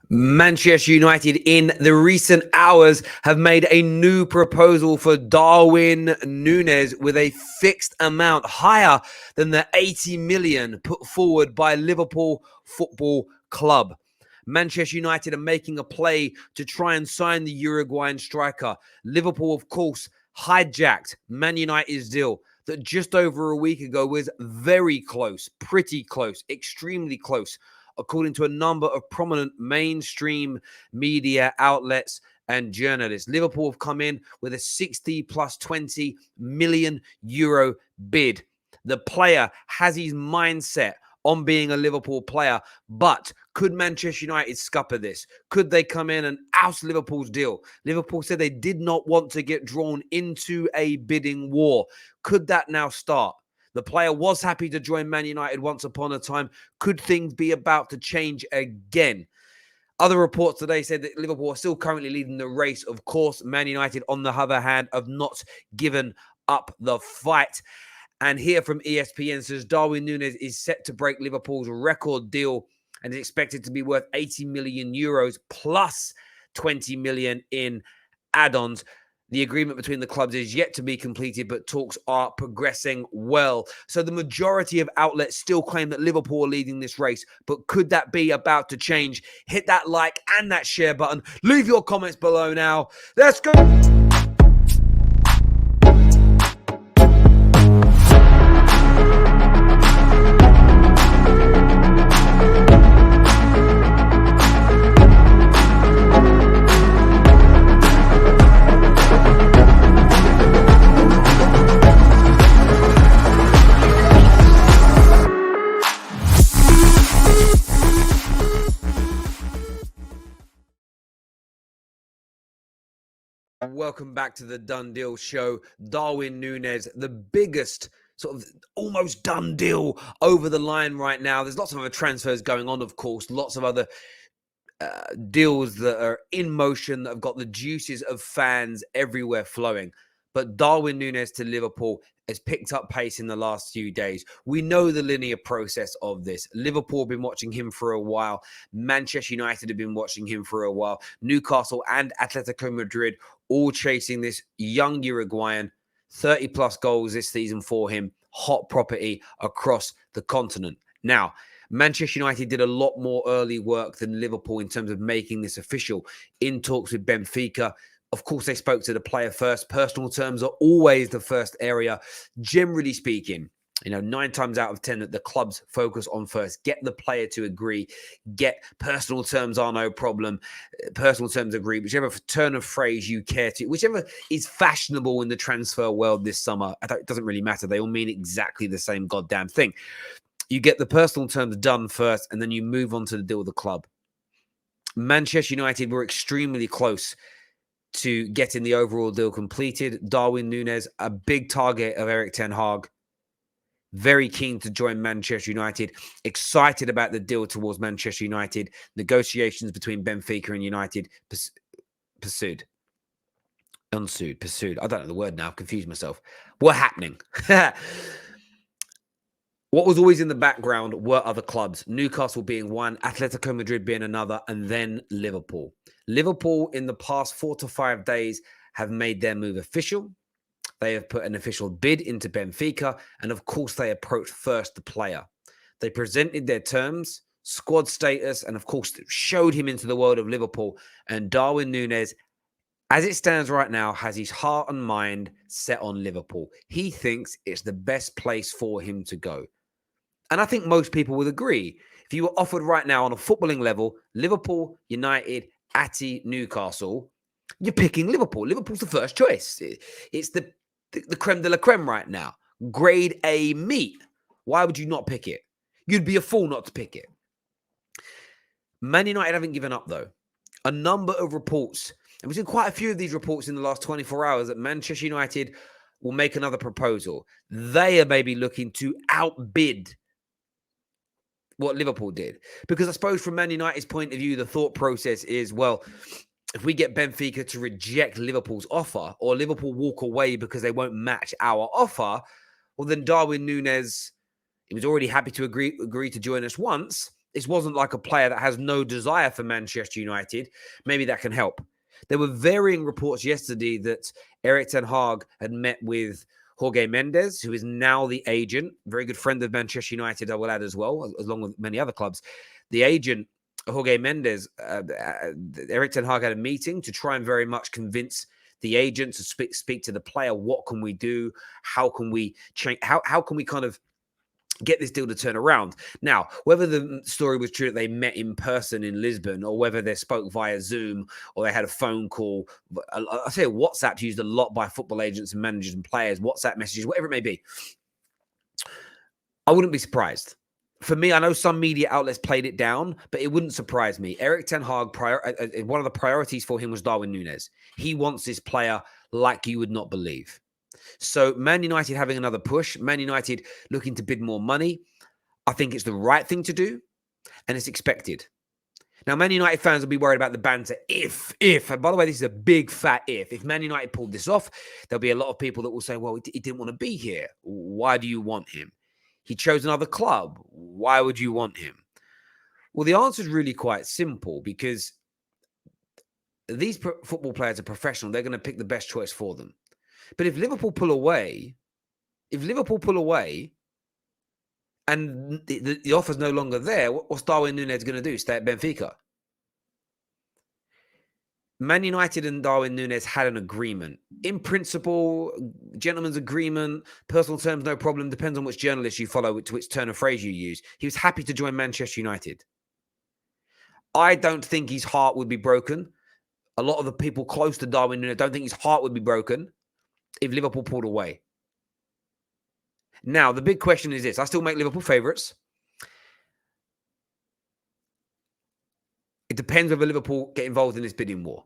Manchester United in the recent hours have made a new proposal for Darwin Nunez with a fixed amount higher than the 80 million put forward by Liverpool Football Club. Manchester United are making a play to try and sign the Uruguayan striker. Liverpool, of course, hijacked Man United's deal that just over a week ago was very close, pretty close, extremely close, according to a number of prominent mainstream media outlets and journalists. Liverpool have come in with a 60 plus 20 million euro bid. The player has his mindset on being a Liverpool player, but could Manchester United scupper this? Could they come in and oust Liverpool's deal? Liverpool said they did not want to get drawn into a bidding war. Could that now start? The player was happy to join Man United once upon a time. Could things be about to change again? Other reports today said that Liverpool are still currently leading the race. Of course, Man United, on the other hand, have not given up the fight. And here from ESPN says Darwin Nunez is set to break Liverpool's record deal and is expected to be worth 80 million euros plus 20 million in add-ons. The agreement between the clubs is yet to be completed, but talks are progressing well. So the majority of outlets still claim that Liverpool are leading this race, but could that be about to change? Hit that like and that share button. Leave your comments below now. Let's go. Welcome back to the Done Deal Show. Darwin Nunez, the biggest sort of almost done deal over the line right now. There's lots of other transfers going on, of course, lots of other deals that are in motion that have got the juices of fans everywhere flowing. But Darwin Nunez to Liverpool has picked up pace in the last few days. We know the linear process of this. Liverpool have been watching him for a while. Manchester United have been watching him for a while. Newcastle and Atletico Madrid all chasing this young Uruguayan. 30 plus goals this season for him. Hot property across the continent. Now, Manchester United did a lot more early work than Liverpool in terms of making this official in talks with Benfica. Of course, they spoke to the player first. Personal terms are always the first area. Generally speaking, 9 times out of 10 that the clubs focus on first. Get the player to agree. Get personal terms are no problem. Personal terms agree. Whichever turn of phrase you care to, whichever is fashionable in the transfer world this summer, it doesn't really matter. They all mean exactly the same goddamn thing. You get the personal terms done first, and then you move on to the deal with the club. Manchester United were extremely close to getting the overall deal completed. Darwin Nunez, a big target of Erik ten Hag, very keen to join Manchester United, excited about the deal towards Manchester United. Negotiations between Benfica and United pursued. I don't know the word now. I've confused myself. What happening? What was always in the background were other clubs, Newcastle being one, Atletico Madrid being another, and then Liverpool. Liverpool, in the past 4 to 5 days, have made their move official. They have put an official bid into Benfica, and of course, they approached first the player. They presented their terms, squad status, and of course, showed him into the world of Liverpool. And Darwin Nunez, as it stands right now, has his heart and mind set on Liverpool. He thinks it's the best place for him to go. And I think most people would agree. If you were offered right now on a footballing level, Liverpool, United, Ati, Newcastle, you're picking Liverpool. Liverpool's the first choice. It's the creme de la creme right now. Grade A meat. Why would you not pick it? You'd be a fool not to pick it. Man United haven't given up, though. A number of reports, and we've seen quite a few of these reports in the last 24 hours, that Manchester United will make another proposal. They are maybe looking to outbid what Liverpool did. Because I suppose from Man United's point of view, the thought process is, well, if we get Benfica to reject Liverpool's offer, or Liverpool walk away because they won't match our offer, well, then Darwin Nunez, he was already happy to agree to join us once. This wasn't like a player that has no desire for Manchester United. Maybe that can help. There were varying reports yesterday that Erik ten Hag had met with Jorge Mendes, who is now the agent, very good friend of Manchester United, I will add as well, along with many other clubs. The agent, Jorge Mendes, Erik ten Hag had a meeting to try and very much convince the agent to speak to the player. What can we do? How can we change? How can we kind of get this deal to turn around? Now, whether the story was true that they met in person in Lisbon, or whether they spoke via Zoom, or they had a phone call, I say WhatsApp's used a lot by football agents and managers and players, WhatsApp messages, whatever it may be. I wouldn't be surprised. For me, I know some media outlets played it down, but it wouldn't surprise me. Erik ten Hag, one of the priorities for him was Darwin Nunez. He wants this player like you would not believe. So Man United having another push, Man United looking to bid more money, I think it's the right thing to do, and it's expected. Now, Man United fans will be worried about the banter if, and by the way, this is a big fat if. If Man United pulled this off, there'll be a lot of people that will say, well, he didn't want to be here. Why do you want him? He chose another club. Why would you want him? Well, the answer is really quite simple, because these football players are professional. They're going to pick the best choice for them. But if Liverpool pull away, and the offer's no longer there, what's Darwin Nunez going to do? Stay at Benfica? Man United and Darwin Nunez had an agreement. In principle, gentleman's agreement, personal terms, no problem. Depends on which journalist you follow, to which turn of phrase you use. He was happy to join Manchester United. I don't think his heart would be broken. A lot of the people close to Darwin Nunez don't think his heart would be broken if Liverpool pulled away. Now, the big question is this. I still make Liverpool favourites. It depends whether Liverpool get involved in this bidding war.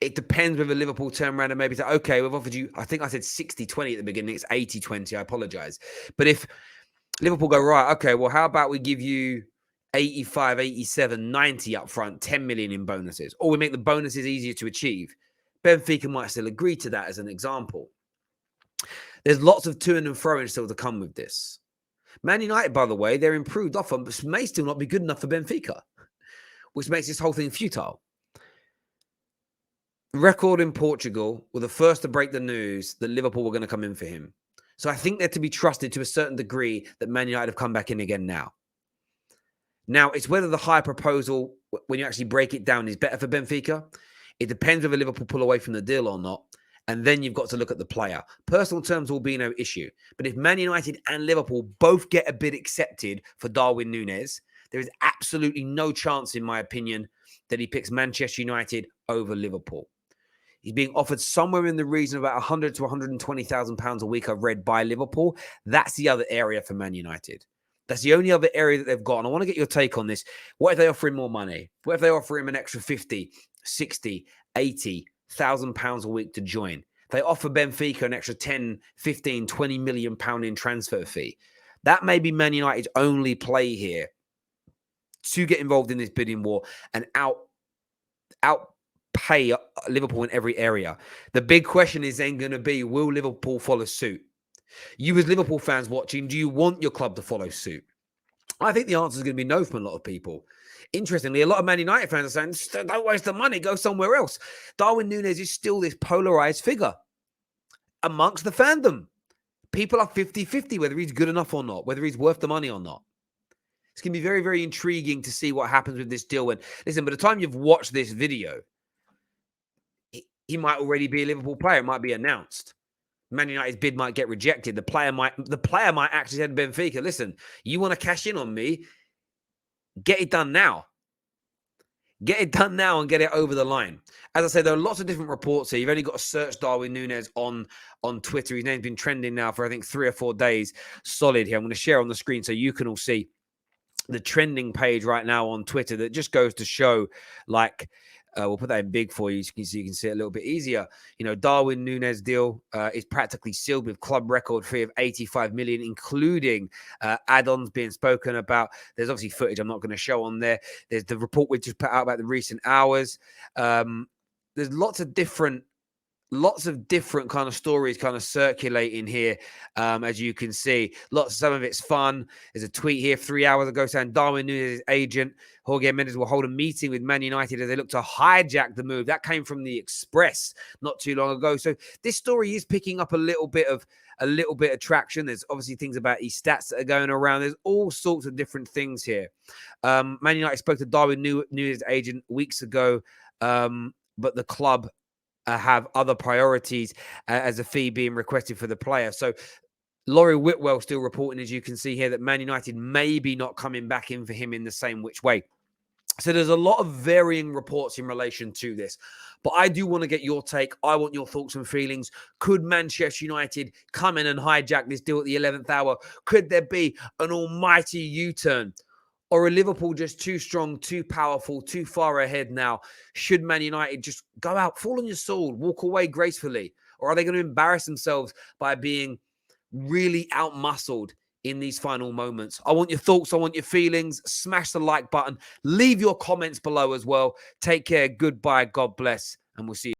It depends whether Liverpool turn around and maybe say, okay, we've offered you, I think I said 60-20 at the beginning. It's 80-20. I apologise. But if Liverpool go, right, okay, well, how about we give you 85, 87, 90 up front, 10 million in bonuses, or we make the bonuses easier to achieve, Benfica might still agree to that as an example. There's lots of to and fro still to come with this. Man United, by the way, their improved offer may still not be good enough for Benfica, which makes this whole thing futile. Record in Portugal were the first to break the news that Liverpool were going to come in for him. So I think they're to be trusted to a certain degree that Man United have come back in again now. Now, it's whether the higher proposal, when you actually break it down, is better for Benfica. It depends whether Liverpool pull away from the deal or not. And then you've got to look at the player. Personal terms will be no issue. But if Man United and Liverpool both get a bid accepted for Darwin Nunez, there is absolutely no chance, in my opinion, that he picks Manchester United over Liverpool. He's being offered somewhere in the region of about 100 to 120,000 pounds a week, I've read, by Liverpool. That's the other area for Man United. That's the only other area that they've got. And I want to get your take on this. What if they offer him more money? What if they offer him an extra 50, 60, 80,000 pounds a week to join? They offer Benfica an extra 10, 15, 20 million pound in transfer fee. That may be Man United's only play here to get involved in this bidding war and outpay Liverpool in every area. The big question is then going to be, will Liverpool follow suit? You as Liverpool fans watching, do you want your club to follow suit? I think the answer is going to be no from a lot of people. Interestingly, a lot of Man United fans are saying, don't waste the money, go somewhere else. Darwin Nunez is still this polarized figure amongst the fandom. People are 50-50 whether he's good enough or not, whether he's worth the money or not. It's going to be very, very intriguing to see what happens with this deal. And listen, by the time you've watched this video, he might already be a Liverpool player. It might be announced. Man United's bid might get rejected. The player might actually say to Benfica, listen, you want to cash in on me? Get it done now. Get it done now and get it over the line. As I say, there are lots of different reports here. You've only got to search Darwin Nunez on Twitter. His name's been trending now for, I think, 3 or 4 days solid here. I'm going to share on the screen so you can all see the trending page right now on Twitter that just goes to show, like, we'll put that in big for you so you can see it a little bit easier. You know, Darwin Nunez deal is practically sealed with club record fee of 85 million, including add-ons being spoken about. There's obviously footage I'm not going to show on there. There's the report we just put out about the recent hours. There's lots of different lots of different kind of stories kind of circulating here, as you can see. Some of it's fun. There's a tweet here 3 hours ago saying Darwin Nunez' agent, Jorge Mendes, will hold a meeting with Man United as they look to hijack the move. That came from the Express not too long ago. So this story is picking up a little bit of traction. There's obviously things about his stats that are going around. There's all sorts of different things here. Man United spoke to Darwin Nunez' agent weeks ago, but the club have other priorities as a fee being requested for the player. So Laurie Whitwell still reporting, as you can see here, that Man United may be not coming back in for him in the same which way. So there's a lot of varying reports in relation to this. But I do want to get your take. I want your thoughts and feelings. Could Manchester United come in and hijack this deal at the 11th hour? Could there be an almighty U-turn? Or are Liverpool just too strong, too powerful, too far ahead now? Should Man United just go out, fall on your sword, walk away gracefully? Or are they going to embarrass themselves by being really outmuscled in these final moments? I want your thoughts. I want your feelings. Smash the like button. Leave your comments below as well. Take care. Goodbye. God bless. And we'll see you.